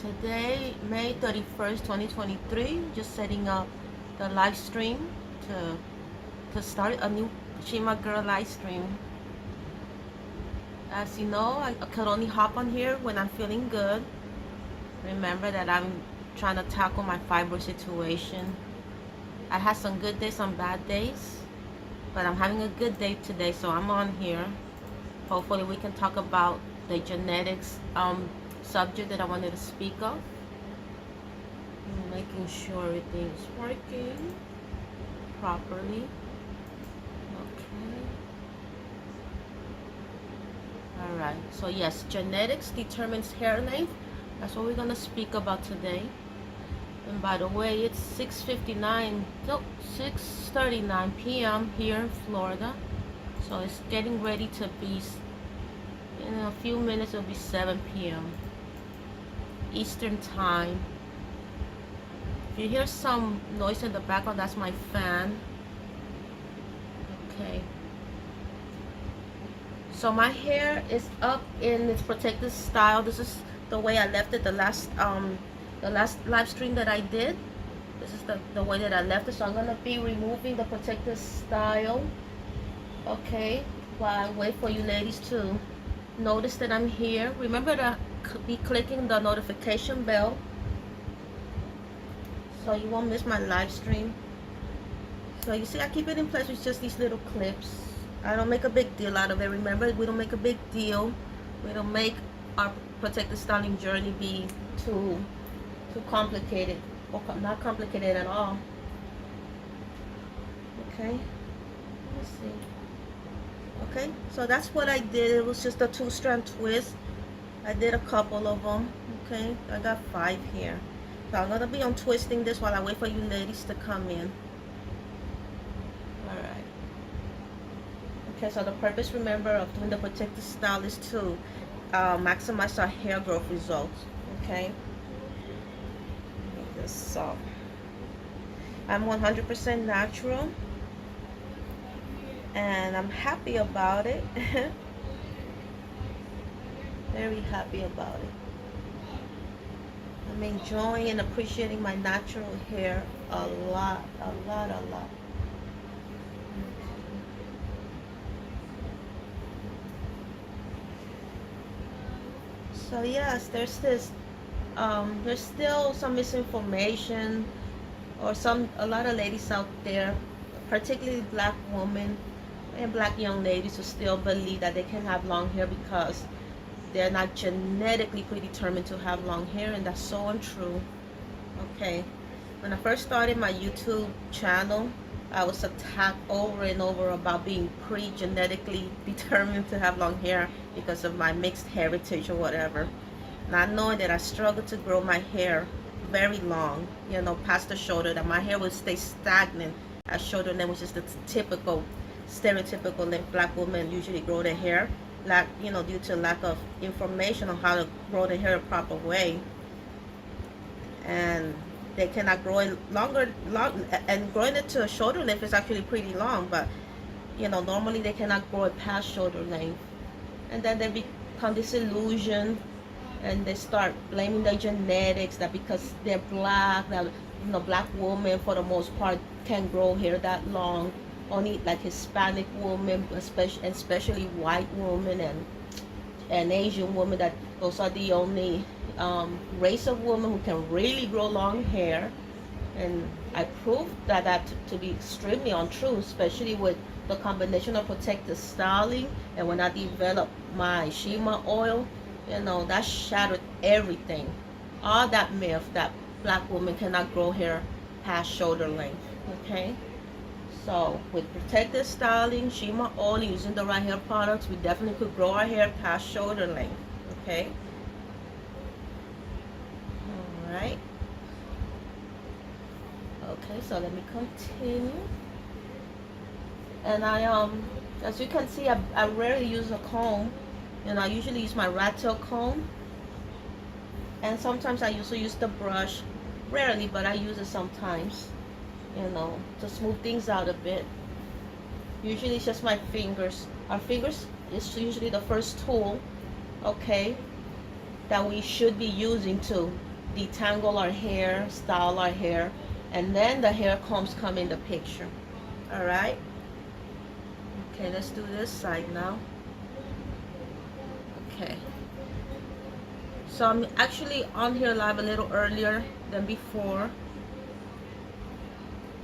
Today, May 31st, 2023, just setting up the live stream to start a new Shima Girl live stream. As you know, I can only hop on here when I'm feeling good. Remember that I'm trying to tackle my fibroid situation. I had some good days, some bad days, but I'm having a good day today, so I'm on here. Hopefully we can talk about the genetics subject that I wanted to speak of. Making sure everything is working properly. Okay. Alright, so yes, genetics determines hair length. That's what we're going to speak about today. And by the way, it's 6:39 p.m. here in Florida. So it's getting ready to be, in a few minutes it'll be 7 p.m. Eastern time. If you hear some noise in the background, that's my fan. Okay. So my hair is up in its protective style. This is the way I left it the last live stream that I did. This is the way that I left it. So I'm gonna be removing the protective style. Okay, while I wait for you ladies to notice that I'm here. Remember to be clicking the notification bell so you won't miss my live stream. So you see, I keep it in place with just these little clips. I don't make a big deal out of it. Remember, we don't make a big deal. We don't make our protective styling journey be too complicated, or not complicated at all. Okay, let's see. Okay, so that's what I did. It was just a 2-strand twist. I did a couple of them. Okay, I got 5 here. So I'm gonna be untwisting this while I wait for you ladies to come in. Alright. Okay, so the purpose, remember, of doing the protective style is to maximize our hair growth results. Okay. So I'm 100% natural, and I'm happy about it. Very happy about it. I'm enjoying and appreciating my natural hair a lot. So yes, there's still some misinformation, or a lot of ladies out there, particularly black women and black young ladies, who still believe that they can have long hair because they're not genetically predetermined to have long hair, and that's so untrue. Okay, when I first started my YouTube channel, I was attacked over and over about being pre-genetically determined to have long hair because of my mixed heritage or whatever. Not knowing that I struggled to grow my hair very long, you know, past the shoulder, that my hair would stay stagnant at shoulder length, which is the typical, stereotypical length black women usually grow their hair, due to lack of information on how to grow their hair a proper way. And they cannot grow it and growing it to a shoulder length is actually pretty long, but normally they cannot grow it past shoulder length. And then they become disillusioned, and they start blaming their genetics, that because they're black, that black women for the most part can grow hair that long. Only like Hispanic women, especially white women and Asian women, that those are the only race of women who can really grow long hair. And I proved that to be extremely untrue, especially with the combination of protective styling. And when I developed my Shima oil, that shattered everything. All that myth that black women cannot grow hair past shoulder length. Okay, so with protective styling, Shima oil, using the right hair products, we definitely could grow our hair past shoulder length. Okay, all right. Okay, so let me continue. And as you can see, I rarely use a comb, and I usually use my rat tail comb. And sometimes I also use the brush, rarely, but I use it sometimes, to smooth things out a bit. Usually it's just my fingers. Our fingers is usually the first tool, okay, that we should be using to detangle our hair, style our hair, and then the hair combs come in the picture. All right. Okay, let's do this side now. Okay. So I'm actually on here live a little earlier than before,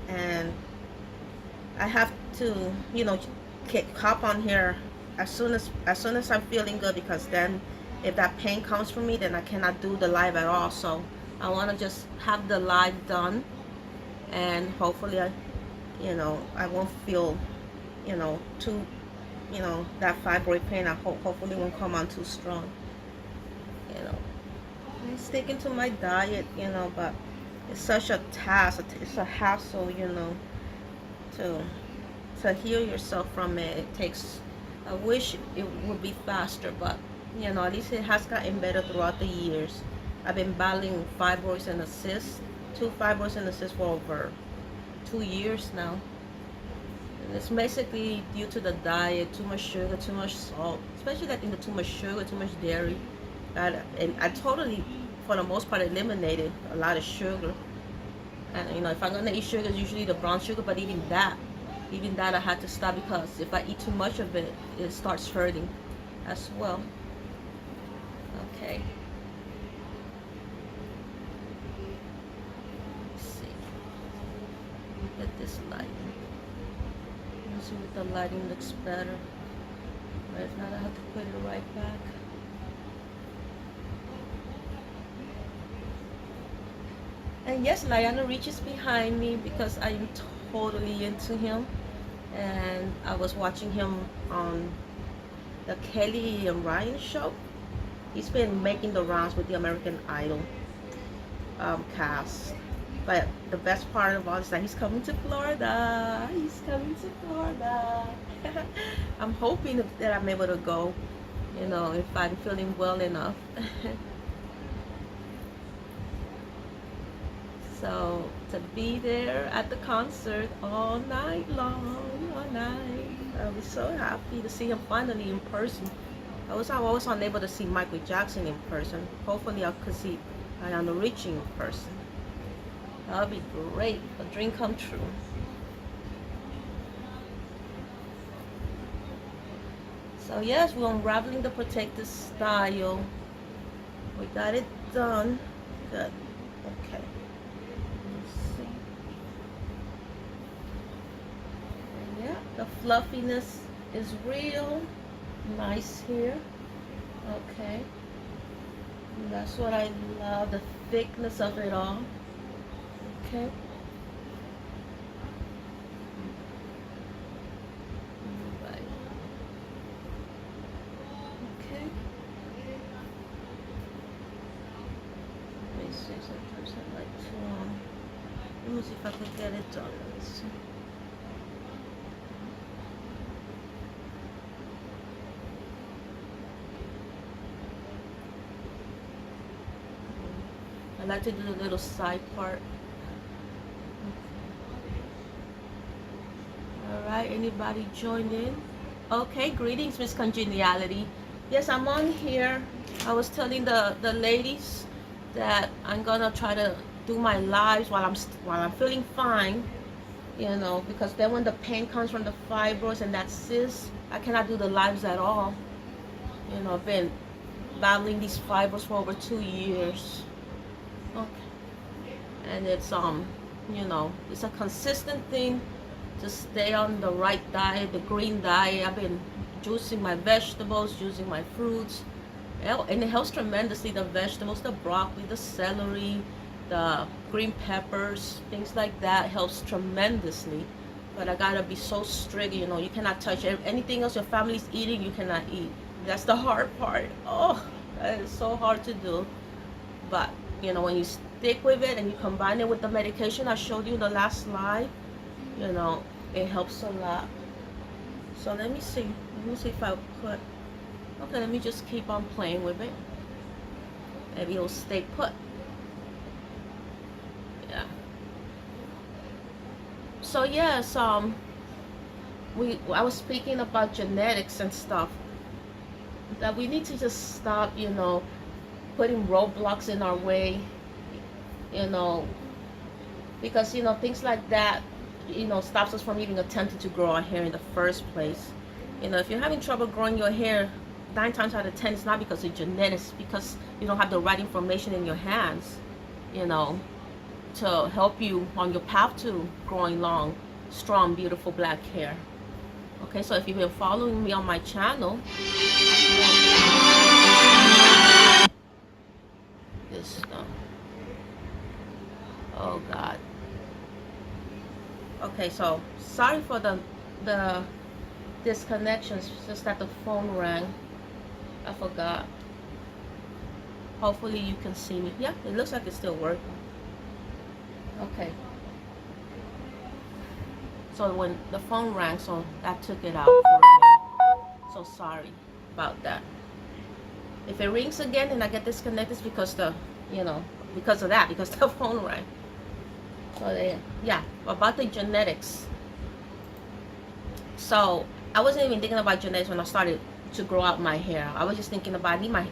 and I have to, hop on here as soon as I'm feeling good, because then if that pain comes from me, then I cannot do the live at all. So I want to just have the live done, and hopefully I won't feel, too, that fibroid pain. I hopefully won't come on too strong. I'm sticking to my diet, but it's such a task. It's a hassle, to heal yourself from it. It takes. I wish it would be faster, but at least it has gotten better throughout the years. I've been battling fibroids and cysts, 2 fibroids and cysts for over 2 years now. And it's basically due to the diet, too much sugar, too much salt, especially like too much sugar, too much dairy. And I totally, for the most part, eliminated a lot of sugar. And if I'm gonna eat sugar, it's usually the brown sugar. But even that I had to stop, because if I eat too much of it, it starts hurting as well. Okay. Let's see. Get this lighting. Let's see if the lighting looks better. But if not, I have to put it right back. And yes, Lionel reaches behind me because I am totally into him. And I was watching him on the Kelly and Ryan show. He's been making the rounds with the American Idol cast. But the best part of all is that he's coming to Florida. He's coming to Florida. I'm hoping that I'm able to go, if I'm feeling well enough. So to be there at the concert all night long, all night. I was so happy to see him finally in person. I was unable to see Michael Jackson in person. Hopefully I could see Lionel Richie in person. That would be great. A dream come true. So yes, we're unraveling the protective style. We got it done. Good. Okay. The fluffiness is real nice here. Okay. And that's what I love, the thickness of it all. Okay. Right. Okay. Let me see, sometimes I like to, let me see if I can get it done. Let's see. I like to do the little side part. Alright, anybody joined in? Okay, greetings, Miss Congeniality. Yes, I'm on here. I was telling the ladies that I'm gonna try to do my lives while I'm feeling fine, because then when the pain comes from the fibroids and that cyst, I cannot do the lives at all. I've been battling these fibroids for over 2 years. Okay. And it's it's a consistent thing to stay on the right diet, the green diet. I've been juicing my vegetables, using my fruits, and it helps tremendously. The vegetables, the broccoli, the celery, the green peppers, things like that helps tremendously. But I gotta be so strict, you cannot touch anything else your family's eating, you cannot eat. That's the hard part. Oh, that is so hard to do. But when you stick with it and you combine it with the medication I showed you in the last slide, it helps a lot. So let me see if I put, okay, let me just keep on playing with it. Maybe it'll stay put. Yeah. So yes, I was speaking about genetics and stuff, that we need to just stop, putting roadblocks in our way, you know, because, you know, things like that, you know, stops us from even attempting to grow our hair in the first place. You know, if you're having trouble growing your hair, 9 times out of 10, it's not because of genetics, because you don't have the right information in your hands, you know, to help you on your path to growing long, strong, beautiful black hair. Okay, so if you've been following me on my channel, this stuff. Oh God. Okay, so sorry for the disconnections. Just that the phone rang. I forgot. Hopefully you can see me. Yeah, it looks like it's still working. Okay. So when the phone rang, so that took it out for a minute. So sorry about that. If it rings again and I get disconnected, it's because because of that, because the phone rang. So yeah, about the genetics. So I wasn't even thinking about genetics when I started to grow out my hair. I was just thinking about, I need my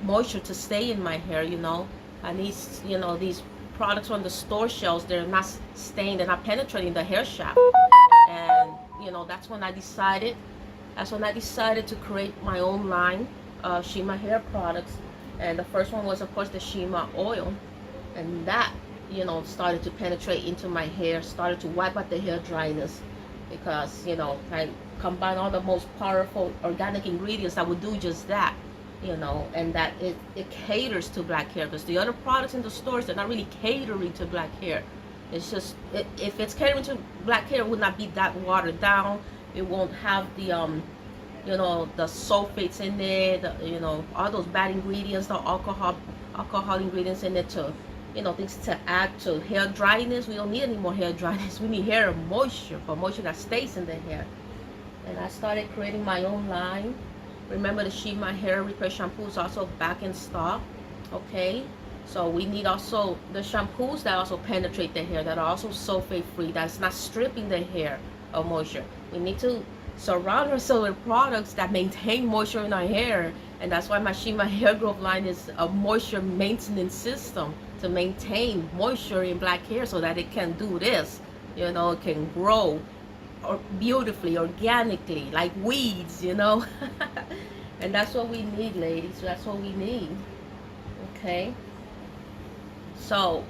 moisture to stay in my hair, you know. I need, you know, these products on the store shelves, they're not staying, they're not penetrating the hair shaft. And, you know, that's when I decided to create my own line of Shima hair products. And the first one was, of course, the Shima oil. And that, you know, started to penetrate into my hair, started to wipe out the hair dryness, because, you know, I combine all the most powerful organic ingredients that would do just that, you know, and that it caters to black hair, because the other products in the stores, they're not really catering to black hair. It's just, if it's catering to black hair, it would not be that watered down. It won't have the you know, the sulfates in there, you know, all those bad ingredients, the alcohol ingredients in it, to, you know, things to add to hair dryness. We don't need any more hair dryness. We need hair moisture, for moisture that stays in the hair. And I started creating my own line. Remember, the Shima hair repair shampoo is also back in stock. Okay, so we need also the shampoos that also penetrate the hair, that are also sulfate free, that's not stripping the hair of moisture. We need to surround ourselves with products that maintain moisture in our hair. And that's why my Shima hair growth line is a moisture maintenance system, to maintain moisture in black hair, so that it can do this, you know, it can grow or beautifully, organically, like weeds, you know. And that's what we need, ladies. That's what we need. Okay, so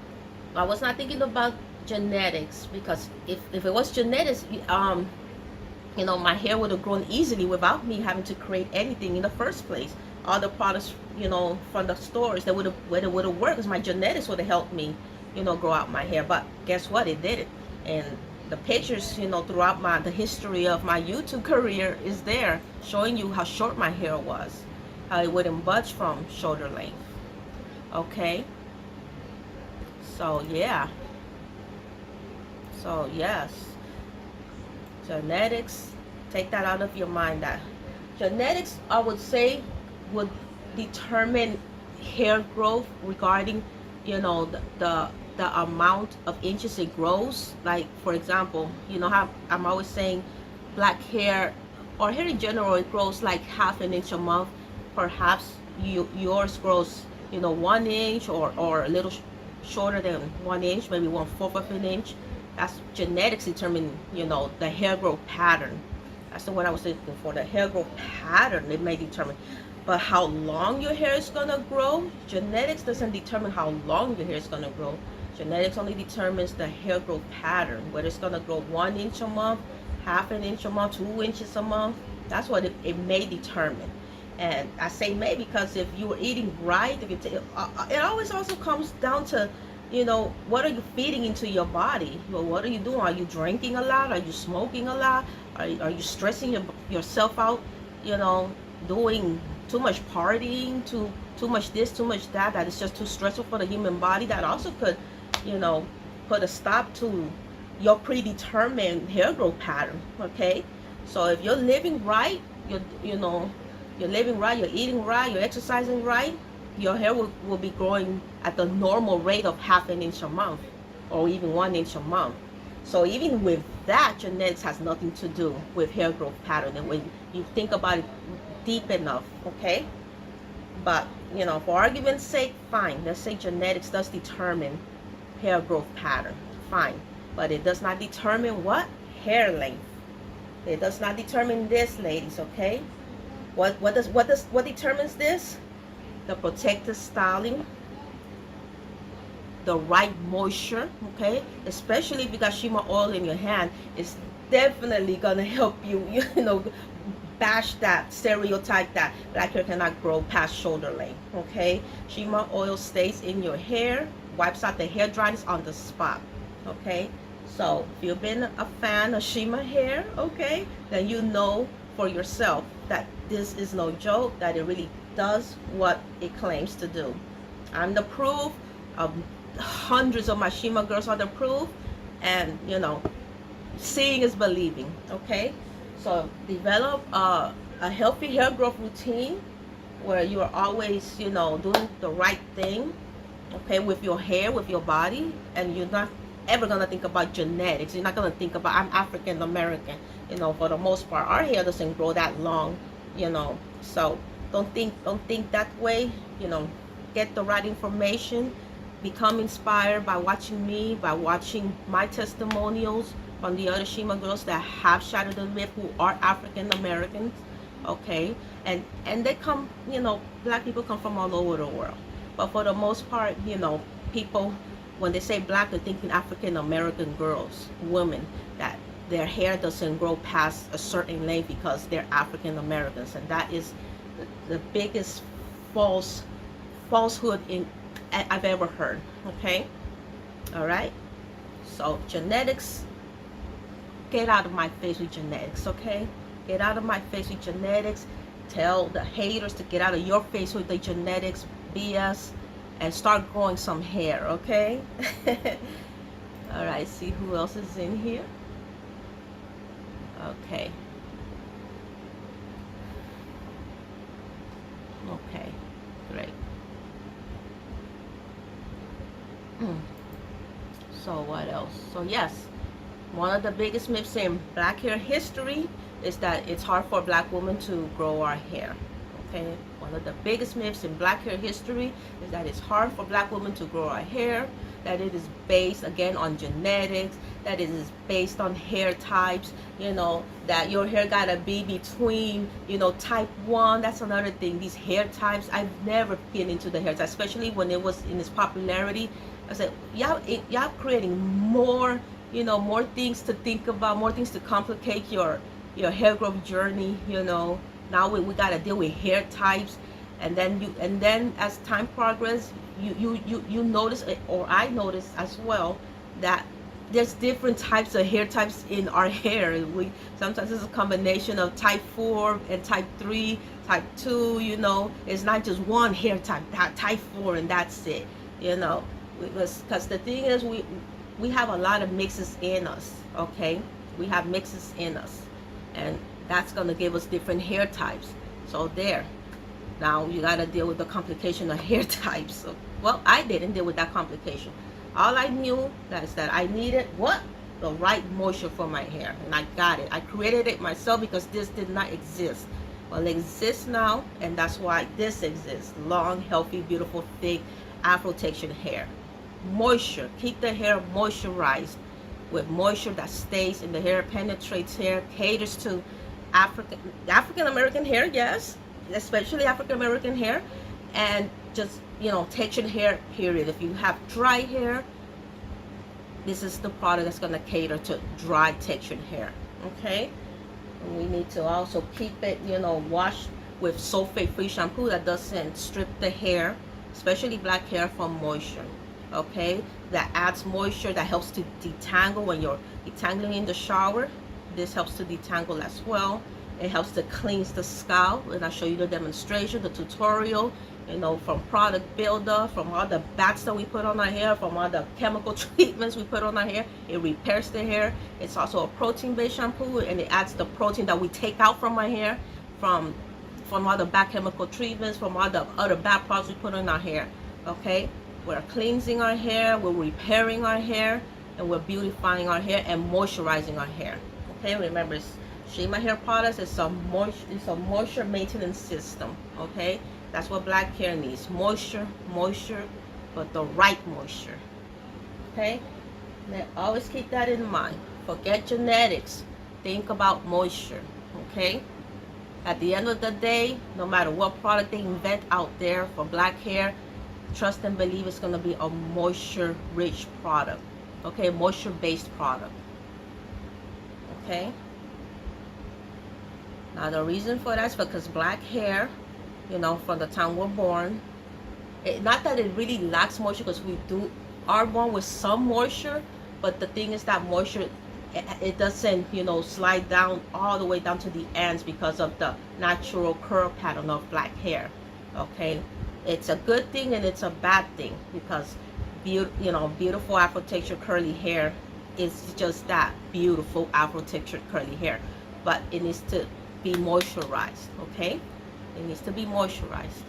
I was not thinking about genetics, because if it was genetics, you know, my hair would have grown easily without me having to create anything in the first place. All the products, you know, from the stores, that would have worked, because my genetics would have helped me, you know, grow out my hair. But guess what? It didn't. And the pictures, you know, throughout the history of my YouTube career is there, showing you how short my hair was, how it wouldn't budge from shoulder length. Okay. So yeah. So yes. Genetics, take that out of your mind. That genetics, I would say, would determine hair growth regarding, you know, the amount of inches it grows. Like, for example, you know how I'm always saying black hair, or hair in general, it grows like half an inch a month. Perhaps yours grows, you know, 1 inch, or a little shorter than 1 inch, maybe 1/4 of an inch. That's genetics determine, you know, the hair growth pattern. That's the one I was looking for, the hair growth pattern. It may determine. But how long your hair is going to grow, genetics doesn't determine how long your hair is going to grow. Genetics only determines the hair growth pattern, whether it's going to grow 1 inch a month, half an inch a month, 2 inches a month. That's what it may determine. And I say may because if you were eating right, if you it always also comes down to, you know, what are you feeding into your body? Well, what are you doing? Are you drinking a lot? Are you smoking a lot? Are you stressing yourself out, you know, doing too much partying, too much this, too much that, that is just too stressful for the human body? That also could, you know, put a stop to your predetermined hair growth pattern. Okay, so if you're living right, you're living right, you're eating right, you're exercising right, your hair will be growing at the normal rate of half an inch a month, or even 1 inch a month. So even with that, genetics has nothing to do with hair growth pattern, and when you think about it deep enough. Okay, but, you know, for argument's sake, fine, let's say genetics does determine hair growth pattern. Fine. But it does not determine what? Hair length. It does not determine this, ladies, okay? What determines this? The protective styling, the right moisture, okay? Especially if you got Shima oil in your hand, it's definitely gonna help you, you know, bash that stereotype that black hair cannot grow past shoulder length, okay? Shima oil stays in your hair, wipes out the hair dryness on the spot, okay? So if you've been a fan of Shima hair, okay, then you know for yourself that this is no joke, that it really does what it claims to do. I'm the proof. Hundreds of my Shima girls are the proof, and you know, seeing is believing, okay? So develop a healthy hair growth routine where you are always, you know, doing the right thing, okay, with your hair, with your body, and you're not ever gonna think about genetics. You're not gonna think about, I'm African American, you know. For the most part, our hair doesn't grow that long, you know. So don't think that way, you know. Get the right information, become inspired by watching me, by watching my testimonials from the other Shima girls that have shattered the lip, who are African Americans, okay? And they come, you know, black people come from all over the world, but for the most part, you know, people, when they say black, they're thinking African American girls, women, that their hair doesn't grow past a certain length because they're African Americans, and that is the biggest falsehood I've ever heard, okay? All right? So genetics, get out of my face with genetics, okay? Get out of my face with genetics. Tell the haters to get out of your face with the genetics BS and start growing some hair, okay? All right, see who else is in here. Okay. Okay, great. So what else? So yes, one of the biggest myths in black hair history is that it's hard for black women to grow our hair. Okay, one of the biggest myths in black hair history is that it's hard for black women to grow our hair, that it is based again on genetics, that it is based on hair types, you know, that your hair gotta be between, you know, type 1. That's another thing, these hair types. I've never been into the hair types, especially when it was in its popularity. I said, y'all creating more, you know, more things to think about, more things to complicate your hair growth journey, you know. Now we gotta deal with hair types, and then as time progresses, you notice, or I notice as well, that there's different types of hair types in our hair. Sometimes it's a combination of type 4 and type 3, type 2, you know. It's not just one hair type, type 4, and that's it, you know. Because the thing is, we have a lot of mixes in us, okay? We have mixes in us, and that's gonna give us different hair types. So there, now you gotta deal with the complication of hair types. So, well, I didn't deal with that complication. All I knew is that I needed what? The right moisture for my hair, and I got it. I created it myself because this did not exist. Well, it exists now, and that's why this exists. Long, healthy, beautiful, thick, afro textured hair. Moisture, keep the hair moisturized with moisture that stays in the hair, penetrates hair, caters to African American hair, yes, especially African American hair, and just, you know, textured hair, period. If you have dry hair, this is the product that's going to cater to dry textured hair, okay? And we need to also keep it, you know, washed with sulfate free shampoo that doesn't strip the hair, especially black hair, from moisture, okay? That adds moisture, that helps to detangle when you're detangling in the shower. This helps to detangle as well. It helps to cleanse the scalp, and I'll show you the demonstration, the tutorial, you know, from product builder, from all the baths that we put on our hair, from all the chemical treatments we put on our hair. It repairs the hair. It's also a protein-based shampoo, and it adds the protein that we take out from our hair, from all the bad chemical treatments, from all the other bad products we put on our hair, okay? We're cleansing our hair, we're repairing our hair, and we're beautifying our hair and moisturizing our hair, okay? Remember, Shima hair products is a moisture maintenance system, okay? That's what black hair needs. Moisture, but the right moisture. Okay? Now, always keep that in mind. Forget genetics. Think about moisture. Okay? At the end of the day, no matter what product they invent out there for black hair, trust and believe it's going to be a moisture rich product. Okay? Moisture based product. Okay? Now, the reason for that is because black hair, from the time we're born, not that it really lacks moisture, because we are born with some moisture, but the thing is that moisture, it doesn't slide down all the way down to the ends because of the natural curl pattern of black hair. Okay, it's a good thing and it's a bad thing, because beautiful afro texture curly hair is just that, beautiful afro textured curly hair, but it needs to be moisturized. Okay, it needs to be moisturized.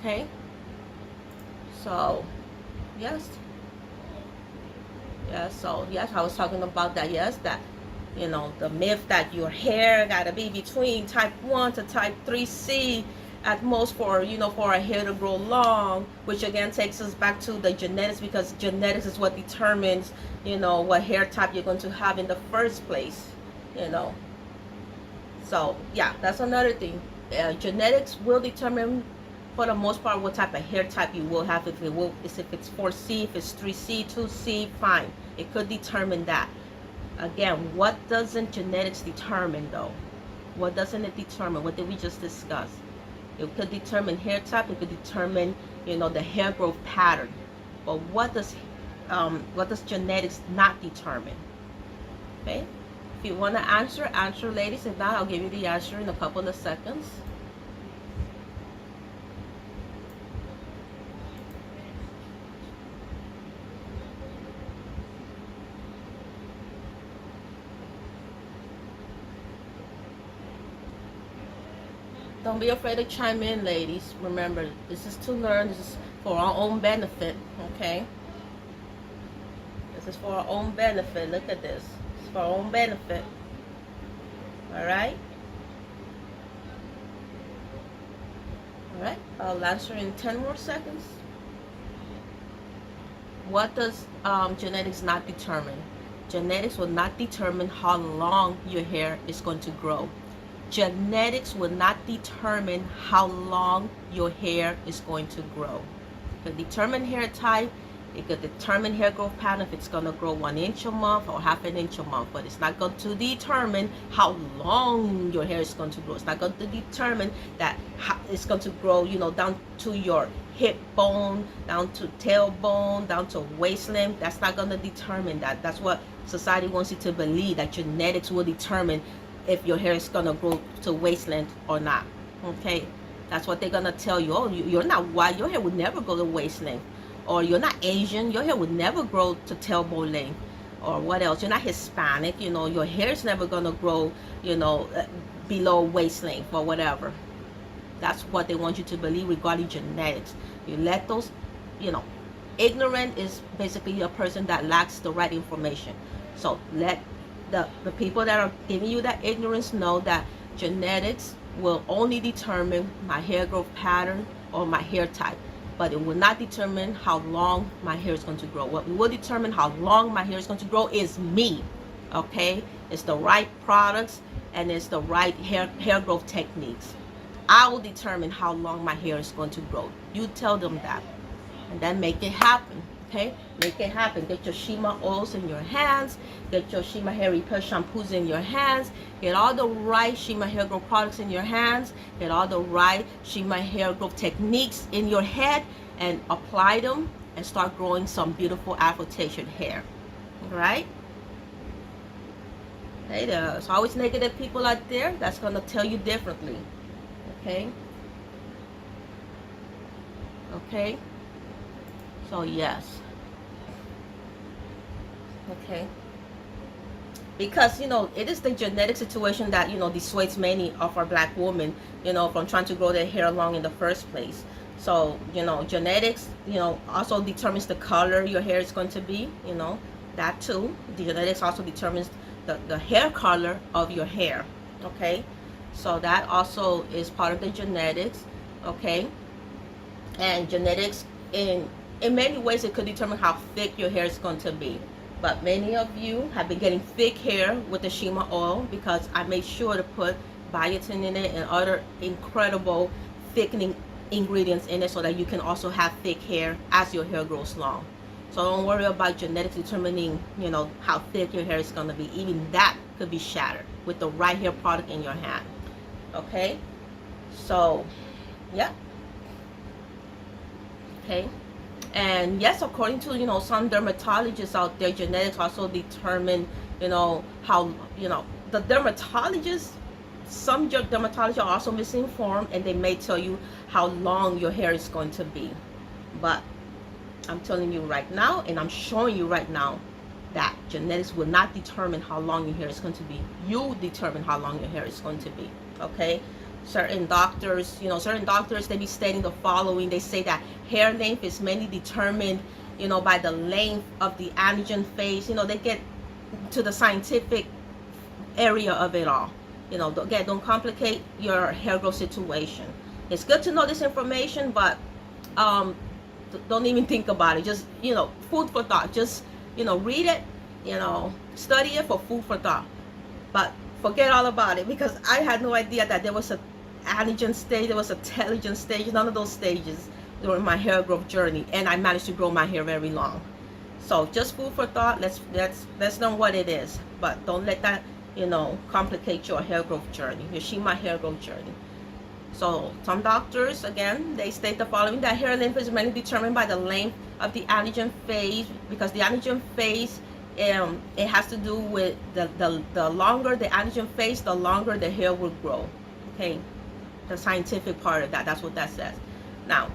Okay, so yes, I was talking about that. Yes, that the myth that your hair gotta be between type 1 to type 3C at most for for a hair to grow long, which again takes us back to the genetics, because genetics is what determines what hair type you're going to have in the first place. So yeah, that's another thing. Genetics will determine for the most part what type of hair type you will have. If it's 4C, if it's 3C, 2C, fine, it could determine that. Again, what doesn't genetics determine though? What doesn't it determine? What did we just discuss? It could determine hair type, it could determine the hair growth pattern, but what does genetics not determine? Okay, if you want to answer, ladies. If not, I'll give you the answer in a couple of seconds. Don't be afraid to chime in, ladies. Remember, this is to learn. This is for our own benefit, okay? This is for our own benefit. Look at this. It's for our own benefit. All right? All right. I'll answer in 10 more seconds. What does genetics not determine? Genetics will not determine how long your hair is going to grow. Genetics will not determine how long your hair is going to grow. It could determine hair type, it could determine hair growth pattern, if it's going to grow 1 inch a month or half an inch a month, but it's not going to determine how long your hair is going to grow. It's not going to determine that it's going to grow, down to your hip bone, down to tailbone, down to waist length. That's not going to determine that. That's what society wants you to believe, that genetics will determine if your hair is gonna grow to waist length or not. Okay, that's what they're gonna tell you. Oh, you're not white, your hair would never grow to waist length. Or you're not Asian, your hair would never grow to tailbone length. Or what else? You're not Hispanic, your hair is never gonna grow, below waist length or whatever. That's what they want you to believe regarding genetics. You let those, ignorant is basically a person that lacks the right information. So let the people that are giving you that ignorance know that genetics will only determine my hair growth pattern or my hair type, but it will not determine how long my hair is going to grow. What will determine how long my hair is going to grow is me. Okay, it's the right products and it's the right hair growth techniques. I will determine how long my hair is going to grow. You tell them that, and then make it happen. Okay, make it happen. Get your Shima oils in your hands. Get your Shima hair repair shampoos in your hands. Get all the right Shima hair growth products in your hands. Get all the right Shima hair growth techniques in your head, and apply them and start growing some beautiful afro textured hair. All right? Hey, there's always negative people out there that's gonna tell you differently. Okay? Okay? So yes. Okay. Because it is the genetic situation that dissuades many of our black women from trying to grow their hair long in the first place. So genetics also determines the color your hair is going to be. That too. The genetics also determines the hair color of your hair. Okay, so that also is part of the genetics. Okay, and genetics in many ways it could determine how thick your hair is going to be. But many of you have been getting thick hair with the Shima oil because I made sure to put biotin in it and other incredible thickening ingredients in it so that you can also have thick hair as your hair grows long. So don't worry about genetics determining, how thick your hair is going to be. Even that could be shattered with the right hair product in your hand. Okay? So, yeah. Okay? And yes, according to, some dermatologists out there, genetics also determine, how, the dermatologists, some dermatologists are also misinformed, and they may tell you how long your hair is going to be. But I'm telling you right now, and I'm showing you right now, that genetics will not determine how long your hair is going to be. You determine how long your hair is going to be. Okay? Certain doctors, they be stating the following. They say that hair length is mainly determined, by the length of the anagen phase. They get to the scientific area of it all. Again, don't complicate your hair growth situation. It's good to know this information, but don't even think about it. Just, food for thought. Just, read it, study it for food for thought. But forget all about it, because I had no idea that there was a anagen stage, there was a telogen stage, none of those stages during my hair growth journey, and I managed to grow my hair very long. So just food for thought. Let's know what it is, but don't let that complicate your hair growth journey, your Shima hair growth journey. So some doctors, again, they state the following: that hair length is mainly determined by the length of the anagen phase, because the anagen phase, it has to do with the longer the anagen phase, the longer the hair will grow. Okay, the scientific part of that, that's what that says. Now,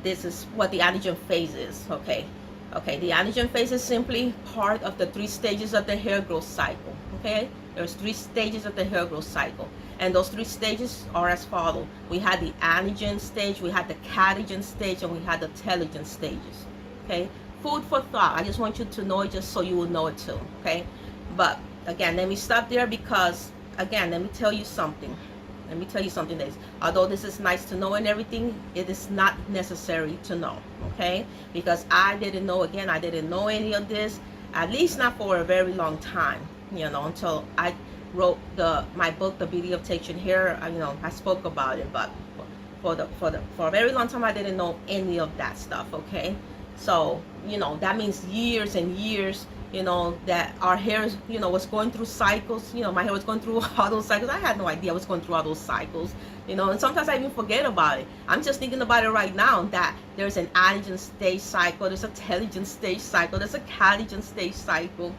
this is what the anagen phase is. Okay, the anagen phase is simply part of the 3 stages of the hair growth cycle. Okay, there's 3 stages of the hair growth cycle, and those 3 stages are as follow. We had the anagen stage, we had the catagen stage, and we had the telogen stages. Okay, food for thought. I just want you to know it, just so you will know it too. Okay, but again, let me stop there, because again, let me tell you something. That although this is nice to know and everything, it is not necessary to know. Okay, because I didn't know any of this, at least not for a very long time, until I wrote my book, The Beauty of Textured Hair. I spoke about it, but for a very long time I didn't know any of that stuff. Okay, so that means years and years, that our hair, was going through cycles. My hair was going through all those cycles. I had no idea I was going through all those cycles, and sometimes I even forget about it. I'm just thinking about it right now, that there's an anagen stage cycle, there's a telogen stage cycle, there's a catagen stage cycle.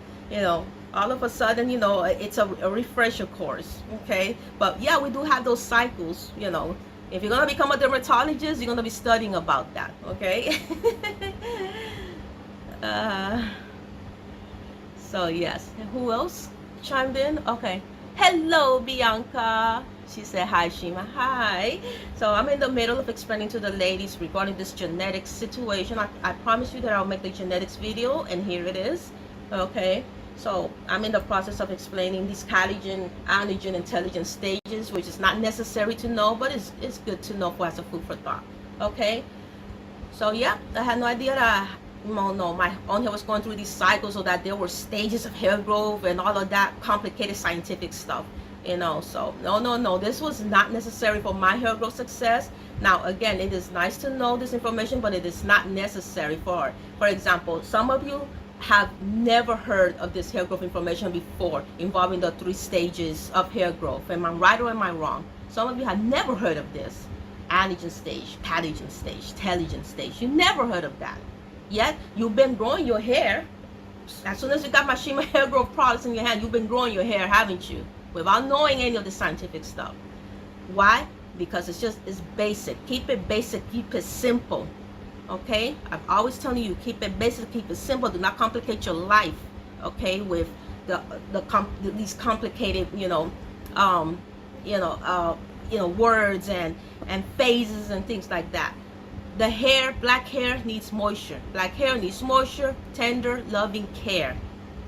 All of a sudden, it's a refresher course. Okay, but yeah, we do have those cycles. If you're gonna become a dermatologist, you're gonna be studying about that. Okay. So yes, and who else chimed in? Okay, hello Bianca. She said hi, Shima. Hi. So I'm in the middle of explaining to the ladies regarding this genetics situation. I promised you that I'll make the genetics video, and here it is. Okay, so I'm in the process of explaining these catagen, anagen, and telogen stages, which is not necessary to know, but it's good to know for as a food for thought. Okay, so yeah, I had no idea that my own hair was going through these cycles, so that there were stages of hair growth and all of that complicated scientific stuff. So no, this was not necessary for my hair growth success. Now again, it is nice to know this information, but it is not necessary for example, some of you have never heard of this hair growth information before, involving the 3 stages of hair growth. Am I right or am I wrong? Some of you have never heard of this anagen stage, catagen stage, telogen stage. You never heard of that. Yet you've been growing your hair. As soon as you got my Shima hair growth products in your hand, you've been growing your hair, haven't you? Without knowing any of the scientific stuff. Why? Because it's basic. Keep it basic, keep it simple. Okay, I've always telling you, keep it basic, keep it simple. Do not complicate your life. Okay, with these complicated words and phases and things like that. The hair, black hair, needs moisture. Black hair needs moisture, tender, loving care.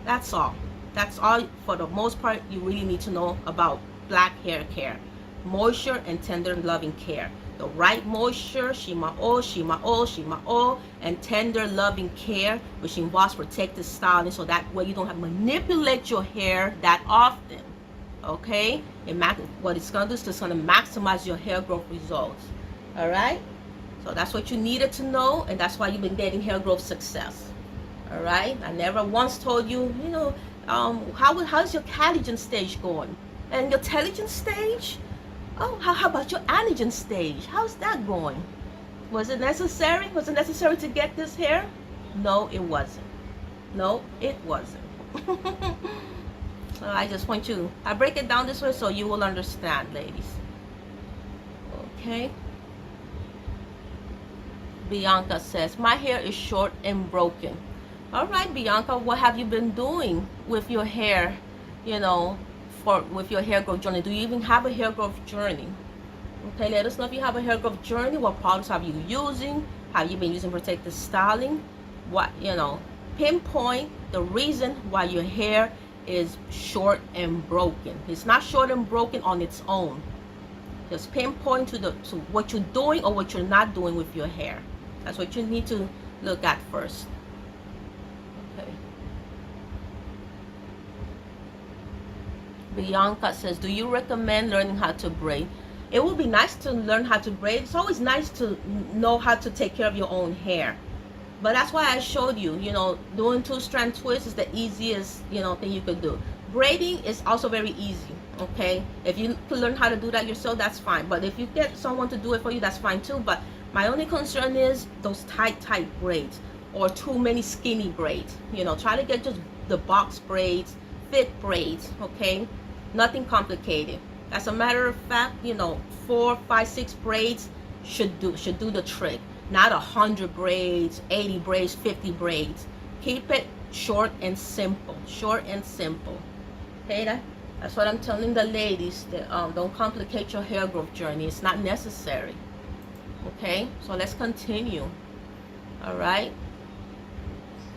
That's all. That's all for the most part you really need to know about black hair care. Moisture and tender, loving care. the right moisture, Shima oil, Shima oil, Shima oil, and tender loving care, which involves protective styling, so that way you don't have to manipulate your hair that often. Okay, what it's gonna do is just gonna maximize your hair growth results. All right, so that's what you needed to know, and that's why you've been getting hair growth success. All right, I never once told you, how's your catagen stage going? And your telogen stage? Oh, how about your anagen stage? How's that going? Was it necessary? Was it necessary to get this hair? No, it wasn't. No, it wasn't. So I just want you, I break it down this way so you will understand, ladies. Okay. Bianca says, my hair is short and broken. All right, Bianca, what have you been doing with your hair, with your hair growth journey? Do you even have a hair growth journey? Okay, let us know if you have a hair growth journey. What products have you using? Have you been using protective styling? What, pinpoint the reason why your hair is short and broken. It's not short and broken on its own. Just pinpoint to what you're doing or what you're not doing with your hair. That's what you need to look at first. Okay. Bianca says, do you recommend learning how to braid? It would be nice to learn how to braid. It's always nice to know how to take care of your own hair. But that's why I showed you, doing 2-strand twists is the easiest, thing you could do. Braiding is also very easy, okay? If you could learn how to do that yourself, that's fine. But if you get someone to do it for you, that's fine too. But my only concern is those tight braids or too many skinny braids. Try to get just the box braids, thick braids, okay? Nothing complicated. As a matter of fact, 4, 5, 6 braids should do the trick. Not 100 braids, 80 braids, 50 braids. Keep it short and simple. Short and simple. Okay, that's what I'm telling the ladies. That don't complicate your hair growth journey. It's not necessary. Okay, so let's continue. All right.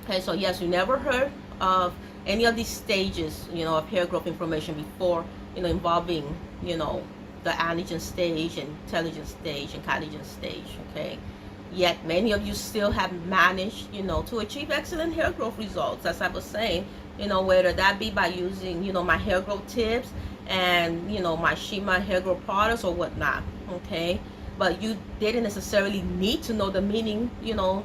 Okay, so yes, you never heard of any of these stages, of hair growth information before, involving, the anagen stage and telogen stage and catagen stage. Okay. Yet many of you still have managed, to achieve excellent hair growth results, as I was saying, whether that be by using, my hair growth tips and, my Shima hair growth products or whatnot, okay? But you didn't necessarily need to know the meaning,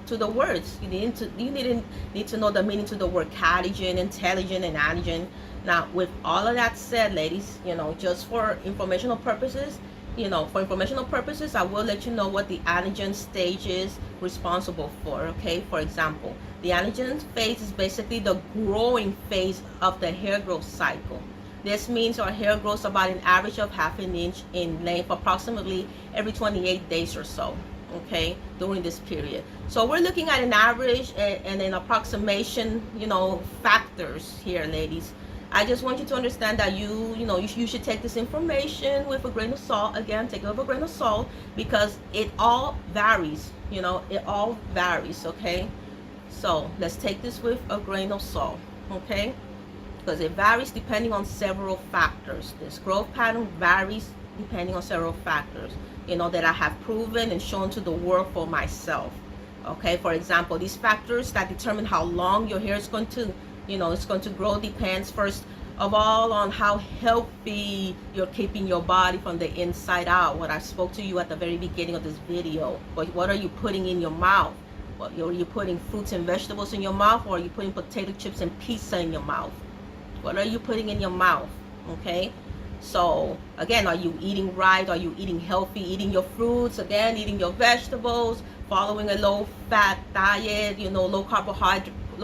to the words. You didn't need to know the meaning to the word catagen, intelligent, and anagen. Now, with all of that said, ladies, just for informational purposes, I will let you know what the anagen stage is responsible for, okay? For example, the anagen phase is basically the growing phase of the hair growth cycle. This means our hair grows about an average of ½ inch in length, approximately every 28 days or so, okay, during this period. So we're looking at an average and an approximation, factors here, ladies. I just want you to understand that you should take this information with a grain of salt. Again, take it with a grain of salt, because it all varies. It all varies, okay? So let's take this with a grain of salt, okay? Because it varies depending on several factors. This growth pattern varies depending on several factors, that I have proven and shown to the world for myself. Okay, for example, these factors that determine how long your hair is going to it's going to grow depends first of all on how healthy you're keeping your body from the inside out. What I spoke to you at the very beginning of this video. What are you putting in your mouth? Are you putting fruits and vegetables in your mouth, or are you putting potato chips and pizza in your mouth? What are you putting in your mouth? Okay, so again, are you eating right? Are you eating healthy? Eating your fruits, again, eating your vegetables, following a low fat diet, low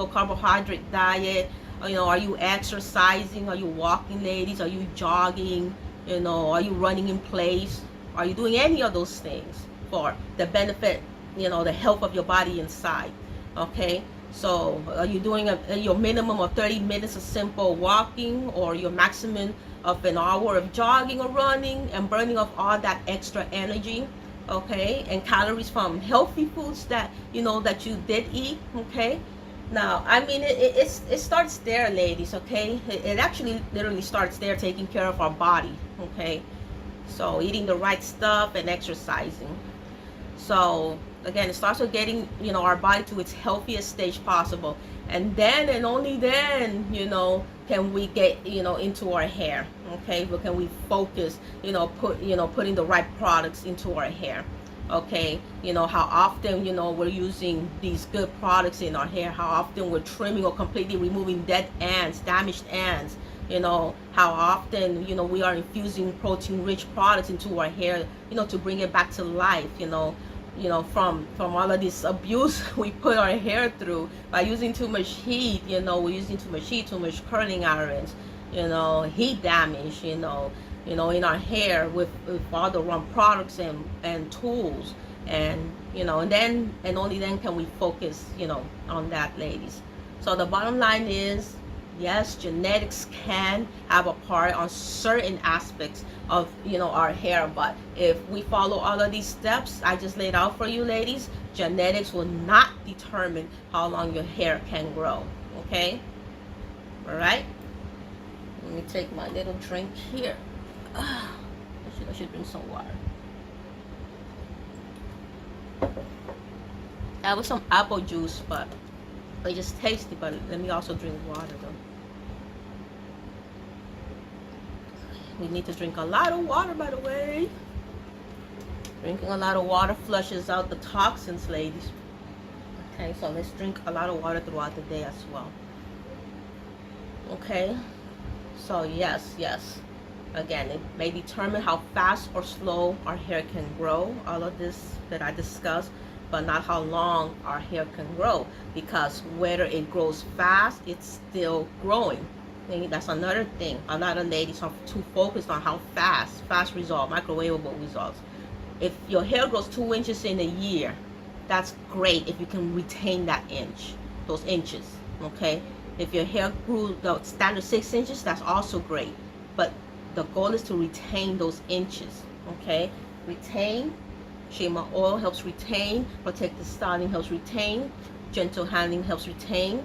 carbohydrate diet. Are you exercising? Are you walking, ladies? Are you jogging? Are you running in place? Are you doing any of those things for the benefit, the health of your body inside? Okay, so are you doing your minimum of 30 minutes of simple walking, or your maximum of an hour of jogging or running, and burning off all that extra energy, okay, and calories from healthy foods that that you did eat? Okay, now I mean it starts there, ladies. Okay, it actually literally starts there, taking care of our body. Okay, So eating the right stuff and exercising. So again, it starts with getting, our body to its healthiest stage possible, and then and only then, can we get, into our hair. Okay, but can we focus, putting the right products into our hair. Okay, how often, we're using these good products in our hair, how often we're trimming or completely removing dead ends, damaged ends, how often, we are infusing protein rich products into our hair, to bring it back to life, from all of this abuse we put our hair through by using too much heat. We're using too much heat, too much curling irons, heat damage, in our hair with all the wrong products and tools. And and only then can we focus, on that, ladies. So the bottom line is, yes, genetics can have a part on certain aspects of, our hair, but if we follow all of these steps I just laid out for you, ladies, genetics will not determine how long your hair can grow. Okay, all right, let me take my little drink here. I should drink some water. That was some apple juice, but it's just tasty. But let me also drink water though. We need to drink a lot of water, by the way. Drinking a lot of water flushes out the toxins, ladies. Okay, so let's drink a lot of water throughout the day as well. Okay, so yes, again, it may determine how fast or slow our hair can grow, all of this that I discussed, but not how long our hair can grow, because whether it grows fast, it's still growing. That's another thing. A lot of ladies are too focused on how fast result, microwavable results. If your hair grows 2 inches in a year, that's great if you can retain those inches. Okay, if your hair grew the standard 6 inches, that's also great, but the goal is to retain those inches. Okay, retain. Shima oil helps retain. Protective styling helps retain. Gentle handling helps retain.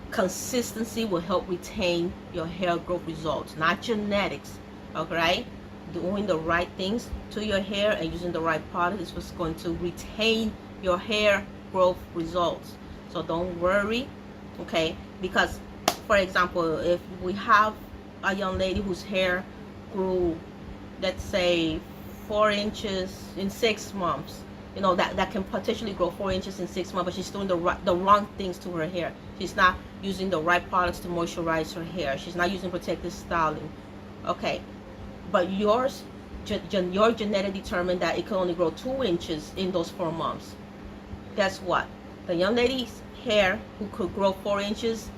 Consistency will help retain your hair growth results, not genetics. Okay, doing the right things to your hair and using the right product is what's going to retain your hair growth results. So don't worry. Okay, because for example, if we have a young lady whose hair grew, let's say 4 inches in 6 months, that can potentially grow 4 inches in 6 months, but she's doing the wrong things to her hair. She's not using the right products to moisturize her hair. She's not using protective styling. Okay, but your genetic determined that it can only grow 2 inches in those 4 months. Guess what? The young lady's hair who could grow 4 inches,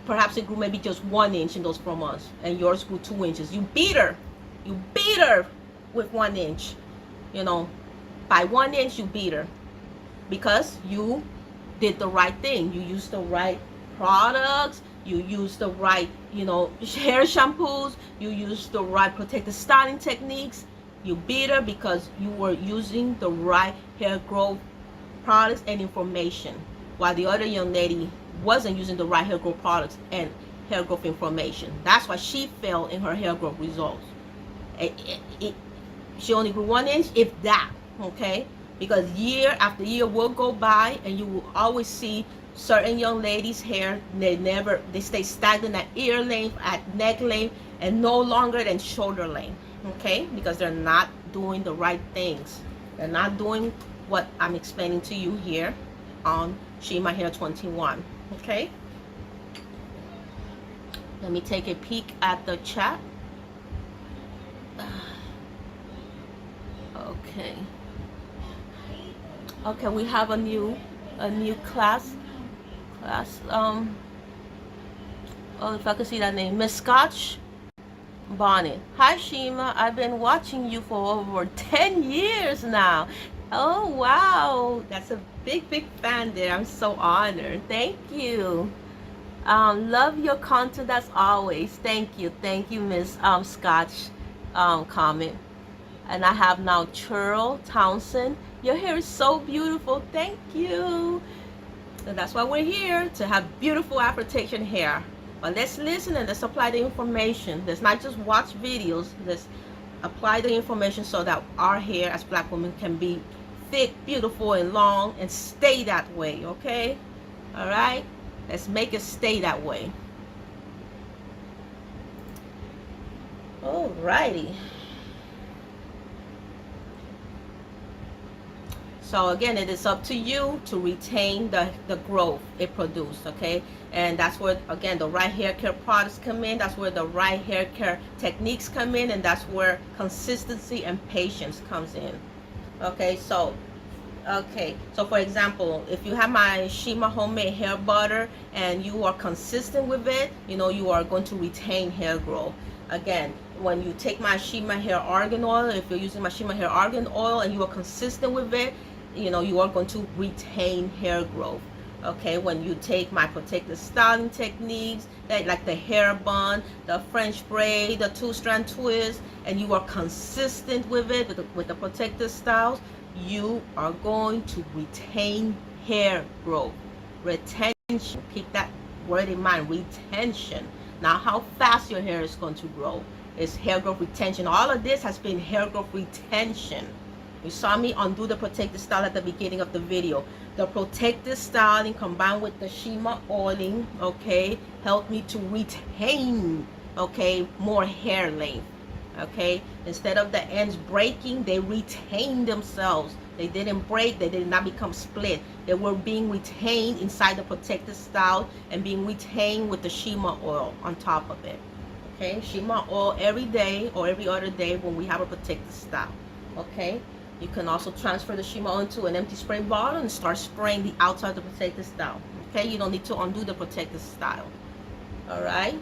perhaps it grew maybe just 1 inch in those 4 months, and yours grew 2 inches. You beat her with 1 inch. By 1 inch you beat her, because you did the right thing. You used the right products, you used the right hair shampoos, you used the right protective styling techniques. You beat her because you were using the right hair growth products and information, while the other young lady wasn't using the right hair growth products and hair growth information. That's why she fell in her hair growth results. She only grew 1 inch, if that. Okay, because year after year will go by and you will always see certain young ladies' hair, they stay stagnant at ear length, at neck length, and no longer than shoulder length. Okay, because they're not doing the right things. They're not doing what I'm explaining to you here on Shima Hair 21. Okay, let me take a peek at the chat. Okay, we have a new class. Oh, if I could see that name, Miss Scotch Bonnet. Hi Shima, I've been watching you for over 10 years now. Oh wow, that's a big fan there. I'm so honored. Thank you. Love your content as always. Thank you, Miss Scotch comment. And I have now Churl Townsend. Your hair is so beautiful. Thank you. So that's why we're here, to have beautiful Afro-Texan hair. But let's listen and let's apply the information. Let's not just watch videos. Let's apply the information so that our hair as black women can be thick, beautiful, and long, and stay that way, okay? All right, let's make it stay that way. All righty. So again, it is up to you to retain the growth it produced, okay? And that's where, again, the right hair care products come in. That's where the right hair care techniques come in. And that's where consistency and patience comes in. Okay, so for example, if you have my Shima homemade hair butter and you are consistent with it, you know, you are going to retain hair growth. Again, when you take my Shima hair argan oil, if you're using my Shima hair argan oil and you are consistent with it, you know, you are going to retain hair growth. Okay, when you take my protective styling techniques, like the hair bun, the French braid, the two-strand twist, and you are consistent with it, with the protective styles, you are going to retain hair growth. Retention, keep that word in mind, retention. Now, how fast your hair is going to grow is hair growth retention. All of this has been hair growth retention. You saw me undo the protective style at the beginning of the video. The protective styling combined with the Shima oiling, okay, helped me to retain, okay, more hair length, okay. Instead of the ends breaking, they retained themselves. They didn't break. They did not become split. They were being retained inside the protective style and being retained with the Shima oil on top of it, okay. Shima oil every day or every other day when we have a protective style, okay. You can also transfer the Shima oil into an empty spray bottle and start spraying the outside of the protective style. Okay, you don't need to undo the protective style. All right,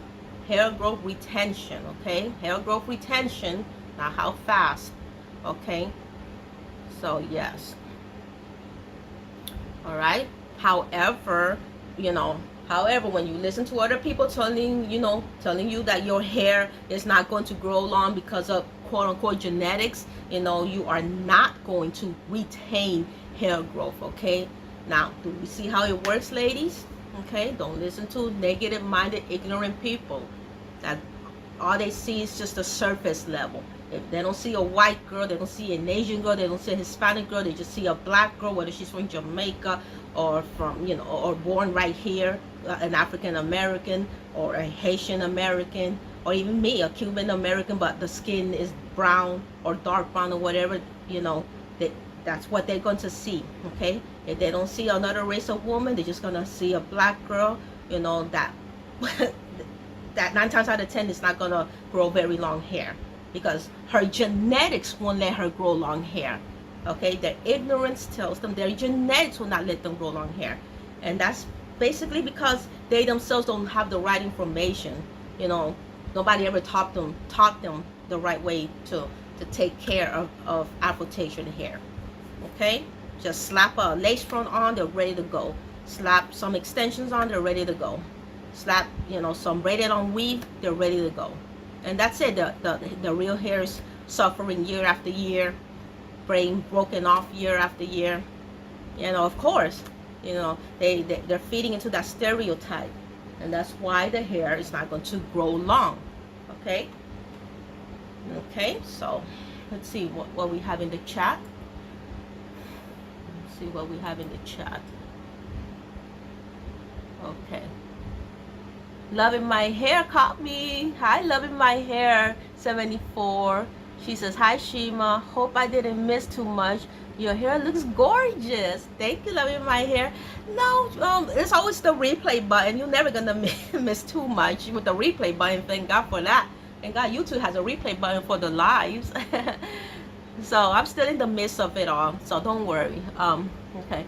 hair growth retention. Okay, hair growth retention. Now, how fast? Okay, so yes. All right. However, when you listen to other people telling you that your hair is not going to grow long because of quote unquote genetics, you are not going to retain hair growth, okay? Now, do we see how it works, ladies? Okay, don't listen to negative minded, ignorant people that all they see is just the surface level. If they don't see a white girl, they don't see an Asian girl, they don't see a Hispanic girl, they just see a black girl, whether she's from Jamaica or from, or born right here, an African American or a Haitian American, or even me, a Cuban American, but the skin is brown or dark brown or whatever, that's what they're going to see, okay? If they don't see another race of woman, they're just going to see a black girl, that that 9 times out of 10 is not going to grow very long hair because her genetics won't let her grow long hair, okay? Their ignorance tells them their genetics will not let them grow long hair, and that's basically because they themselves don't have the right information. Nobody ever taught them the right way to take care of Afro-Asian hair, okay? Just slap a lace front on, they're ready to go. Slap some extensions on, they're ready to go. Slap, some braided on weave, they're ready to go. And that's it. The real hair is suffering year after year, being broken off year after year. Of course, they're feeding into that stereotype. And that's why the hair is not going to grow long, okay? Okay, so let's see what we have in the chat. Let's see what we have in the chat. Okay. Loving my hair caught me. Hi, loving my hair 74. She says, hi, Shima. Hope I didn't miss too much. Your hair looks gorgeous. Thank you, loving my hair. No, it's always the replay button. You're never gonna miss too much with the replay button. Thank God for that. Thank God YouTube has a replay button for the lives. So I'm still in the midst of it all. So don't worry. Okay.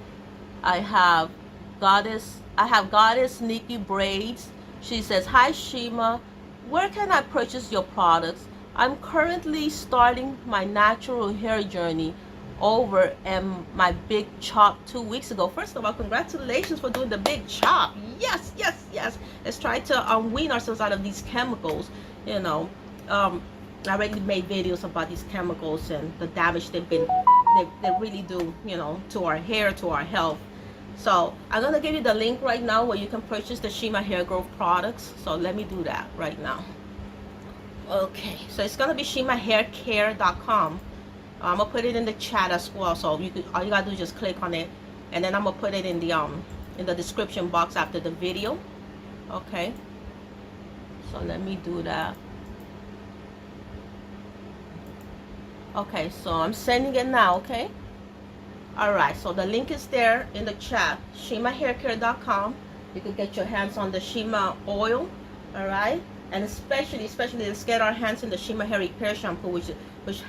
I have Goddess Nikki Braids. She says, hi, Shima. Where can I purchase your products? I'm currently starting my natural hair journey over and my big chop 2 weeks ago. First of all, congratulations for doing the big chop. Yes, yes, yes. Let's try to wean ourselves out of these chemicals. I already made videos about these chemicals and the damage they really do, to our hair, to our health. So I'm gonna give you the link right now where you can purchase the Shima hair growth products. So let me do that right now. Okay, so it's gonna be shimahaircare.com. I'm gonna put it in the chat as well, so you could, all you gotta do is just click on it, and then I'm gonna put it in the description box after the video. Okay, so let me do that. Okay, so I'm sending it now. Okay, all right, so the link is there in the chat, shimahaircare.com. You can get your hands on the Shima oil. All right, and especially let's get our hands in the Shima hair repair shampoo, which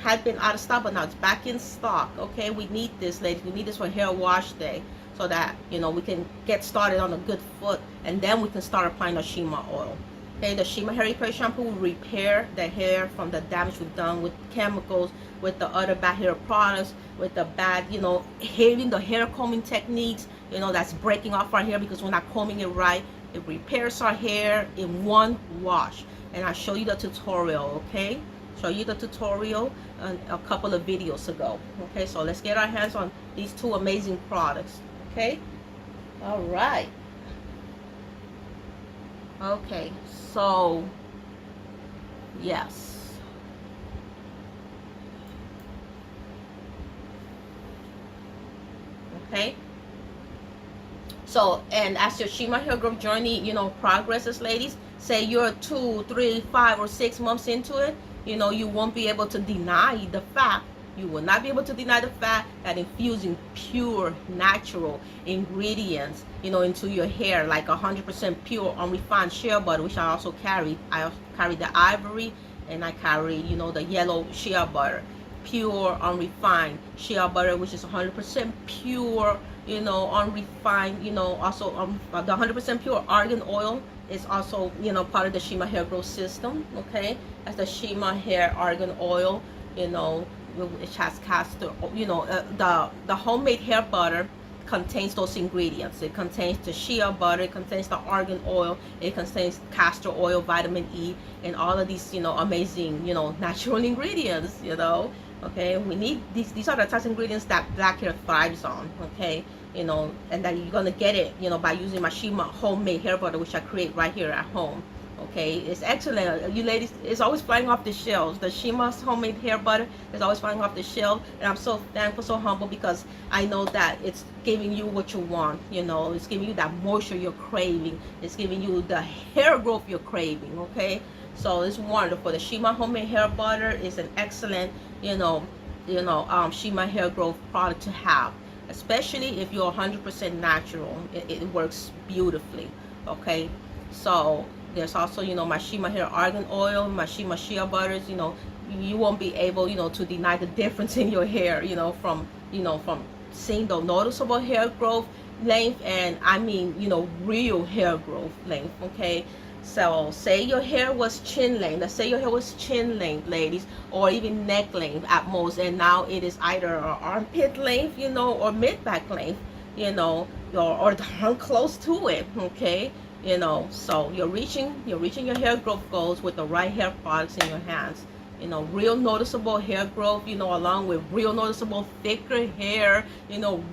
had been out of stock, but now it's back in stock. Okay, we need this, ladies. We need this for hair wash day, so that we can get started on a good foot, and then we can start applying the Shima oil. Okay, the Shima hair repair shampoo will repair the hair from the damage we've done with chemicals, with the other bad hair products, with the bad, having the hair combing techniques, that's breaking off our hair because we're not combing it right. It repairs our hair in one wash. And I show you the tutorial, okay? Show you the tutorial a couple of videos ago. Okay, so let's get our hands on these two amazing products. Okay? All right. Okay, so yes. Okay. So, and as your Shima hair growth journey, progresses, ladies, say you're 2, 3, 5, or 6 months into it, you won't be able to deny the fact, you will not be able to deny the fact that infusing pure, natural ingredients, into your hair, like 100% pure, unrefined shea butter, which I also carry. I carry the ivory, and I carry, the yellow shea butter. Pure, unrefined shea butter, which is 100% pure, unrefined, also the 100% pure argan oil is also, part of the Shima hair growth system. Okay, that's the Shima hair argan oil, which has castor, the homemade hair butter contains those ingredients. It contains the shea butter, it contains the argan oil, it contains castor oil, vitamin E, and all of these, amazing, natural ingredients, Okay, we need these are the types of ingredients that black hair thrives on. Okay, and that you're gonna get it, by using my Shima homemade hair butter, which I create right here at home. Okay, it's excellent. You ladies, it's always flying off the shelves. The Shima's homemade hair butter is always flying off the shelf, and I'm so thankful, so humble, because I know that it's giving you what you want. It's giving you that moisture you're craving. It's giving you the hair growth you're craving. Okay, so it's wonderful. The Shima homemade hair butter is an excellent, Shima hair growth product to have, especially if you're 100% natural. It works beautifully. Okay, so there's also, my Shima hair argan oil, my Shima shea butters. You won't be able, to deny the difference in your hair, from seeing the noticeable hair growth length, and I mean, real hair growth length. Okay, so say your hair was chin length. Let's say your hair was chin length, ladies, or even neck length at most, and now it is either armpit length, or mid back length, or darn close to it. Okay, so you're reaching your hair growth goals with the right hair products in your hands. Real noticeable hair growth, along with real noticeable thicker hair,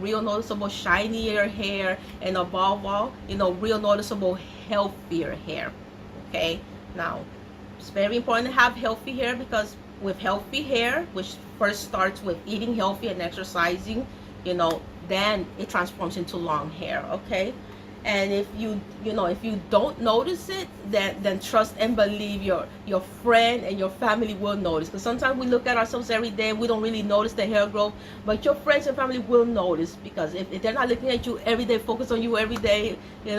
real noticeable shinier hair, and above all, real noticeable healthier hair. Okay, now it's very important to have healthy hair, because with healthy hair, which first starts with eating healthy and exercising, then it transforms into long hair. Okay, and if you don't notice it, then trust and believe your friend and your family will notice. Because sometimes we look at ourselves every day, we don't really notice the hair growth, but your friends and family will notice, because if they're not looking at you every day, focus on you every day, they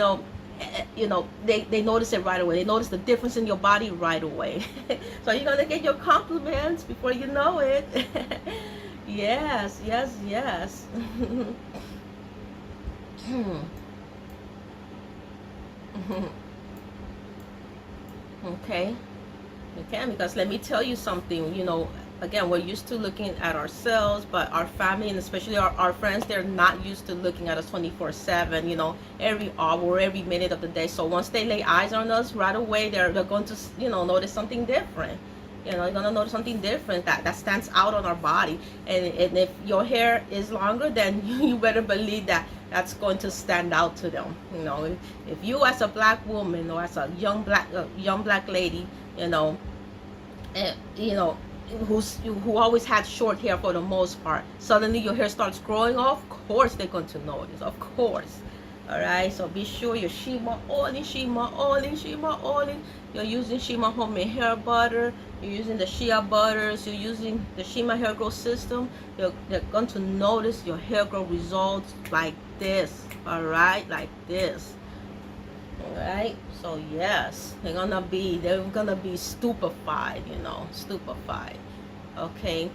notice it right away. They notice the difference in your body right away. So you're gonna get your compliments before you know it. Yes. Okay, because let me tell you something. Again, we're used to looking at ourselves, but our family, and especially our friends, they're not used to looking at us 24/7, every hour, every minute of the day. So once they lay eyes on us, right away they're going to notice something different. They're going to notice something different that stands out on our body. And if your hair is longer, then you better believe that's going to stand out to them. If you, as a black woman, or as a young black lady, you know, who always had short hair for the most part, suddenly your hair starts growing off, of course they're going to notice, of course. All right, so be sure your Shima oiling, Shima oiling, Shima oiling. You're using Shima homemade hair butter. You're using the Shea butters. You're using the Shima hair growth system. They're going to notice your hair growth results like this. All right, like this. All right, so yes, they're gonna be stupefied, stupefied. Okay,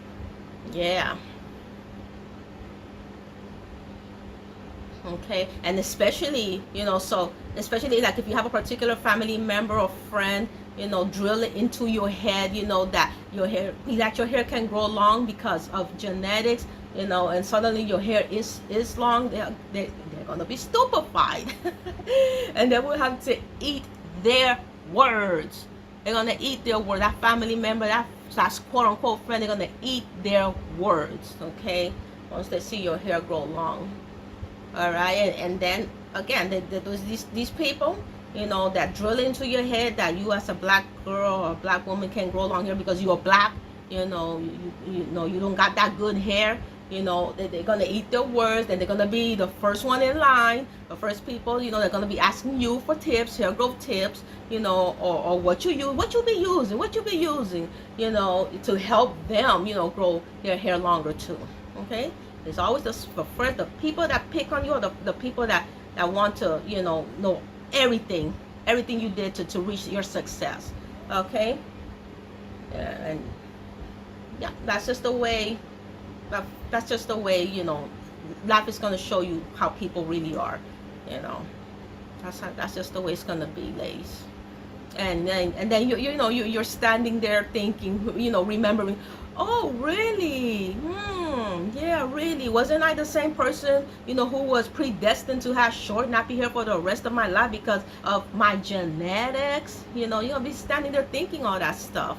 yeah. Okay, and especially, so especially like if you have a particular family member or friend, drill it into your head, that your hair can grow long because of genetics, and suddenly your hair is long. They're gonna be stupefied, and they will have to eat their words. They're gonna eat their word. That family member, that's quote unquote friend, they're gonna eat their words. Okay, once they see your hair grow long. All right, and then again, there's these people, that drill into your head that you as a black girl or black woman can grow long hair because you're black. You don't got that good hair. They're gonna eat their words, and they're gonna be the first one in line, the first people. They're gonna be asking you for tips, hair growth tips. Or what you use, what you be using, to help them, grow their hair longer too. Okay. It's always the people that pick on you, or the people that want to, know everything you did to reach your success. Okay? Yeah, and yeah, that's just the way, that's just the way, life is going to show you how people really are. You know, that's just the way it's going to be, ladies. And then you're standing there thinking, remembering, oh really, yeah, really, wasn't I the same person, who was predestined to have short nappy hair for the rest of my life because of my genetics? You're gonna be standing there thinking all that stuff.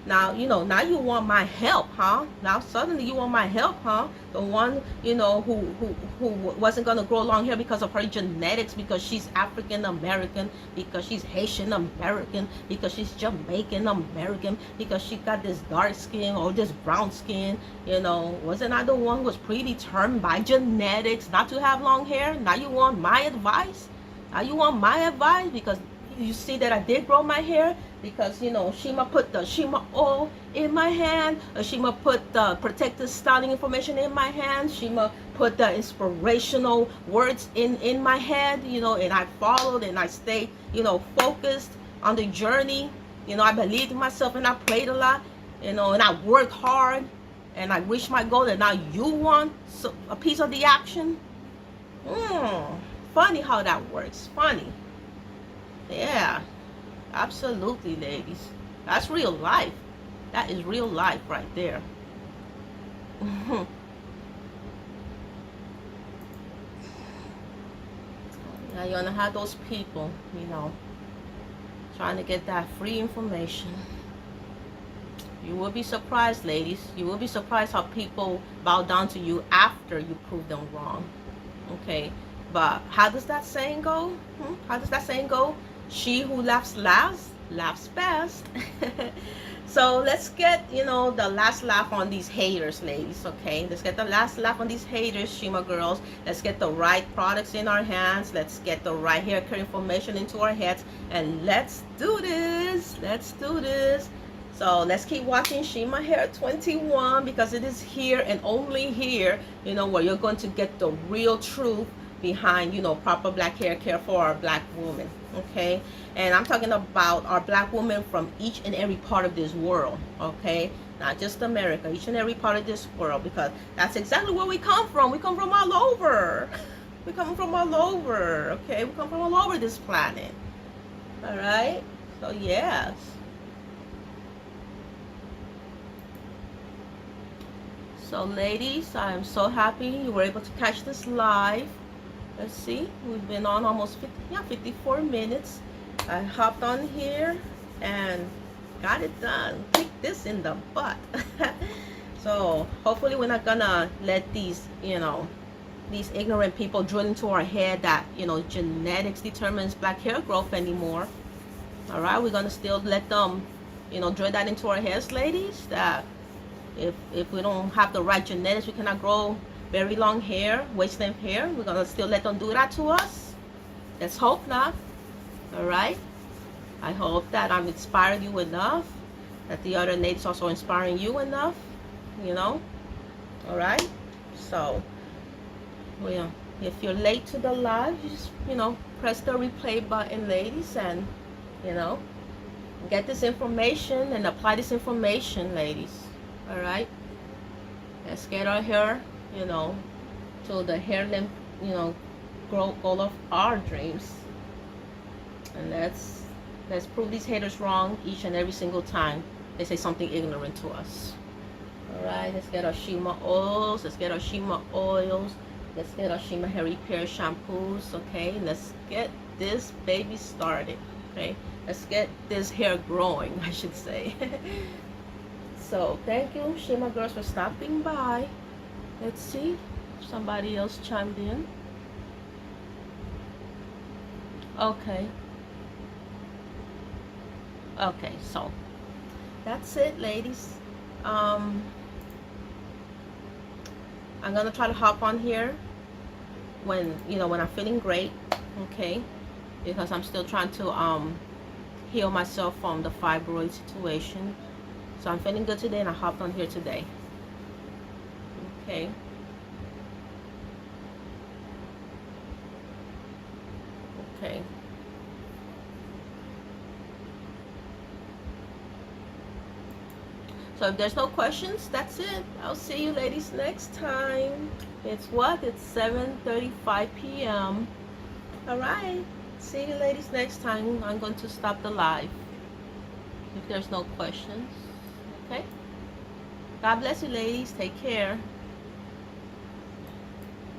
Now you want my help, huh? Now suddenly you want my help, huh? The one, who wasn't gonna grow long hair because of her genetics, because she's African American, because she's Haitian American, because she's Jamaican American, because she got this dark skin or this brown skin. Wasn't I the one who was predetermined by genetics not to have long hair? Now you want my advice? Now you want my advice because you see that I did grow my hair, because Shima put the Shima oil in my hand, Shima put the protective styling information in my hand, Shima put the inspirational words in my head, and I followed and I stayed focused on the journey. I believed in myself and I prayed a lot, and I worked hard and I reached my goal, and now you want a piece of the action. Funny how that works. Funny. Yeah, absolutely, ladies. That's real life. That is real life right there. Now you're gonna have those people, trying to get that free information. You will be surprised, ladies. You will be surprised how people bow down to you after you prove them wrong. Okay, but how does that saying go? How does that saying go? She who laughs last laughs best. So let's get the last laugh on these haters, ladies. Okay, let's get the last laugh on these haters, Shima girls. Let's get the right products in our hands. Let's get the right hair care information into our heads, and let's do this. Let's do this. So let's keep watching Shima Hair 21, because it is here and only here, where you're going to get the real truth behind proper black hair care for our black women. Okay, and I'm talking about our black women from each and every part of this world. Okay, not just America, each and every part of this world, because that's exactly where we come from. We come from all over. We come from all over. Okay, we come from all over this planet. All right, so yes. So ladies, I am so happy you were able to catch this live. Let's see, we've been on almost 54 minutes. I hopped on here and got it done. Kick this in the butt. So hopefully we're not gonna let these these ignorant people drill into our head that genetics determines black hair growth anymore. All right, we're gonna still let them drill that into our heads, ladies, that if we don't have the right genetics, we cannot grow very long hair, waist length hair. We're gonna still let them do that to us. Let's hope not. All right. I hope that I'm inspiring you enough, that the other ladies also inspiring you enough. All right. So, well, if you're late to the live, you just press the replay button, ladies, and get this information and apply this information, ladies. All right. Let's get our hair, to the hair length, goal of our dreams. And let's prove these haters wrong each and every single time they say something ignorant to us. All right. Let's get our Shima oils. Let's get our Shima oils. Let's get our Shima hair repair shampoos. Okay. Let's get this baby started. Okay. Let's get this hair growing, I should say. So thank you, Shima girls, for stopping by. Let's see if somebody else chimed in. Okay. Okay, so that's it, ladies. I'm gonna try to hop on here when when I'm feeling great, okay? Because I'm still trying to heal myself from the fibroid situation. So I'm feeling good today, and I hopped on here today. Okay. Okay. So if there's no questions, that's it. I'll see you ladies next time. It's 7:35 p.m. All right. See you ladies next time. I'm going to stop the live if there's no questions. Okay. God bless you, ladies. Take care.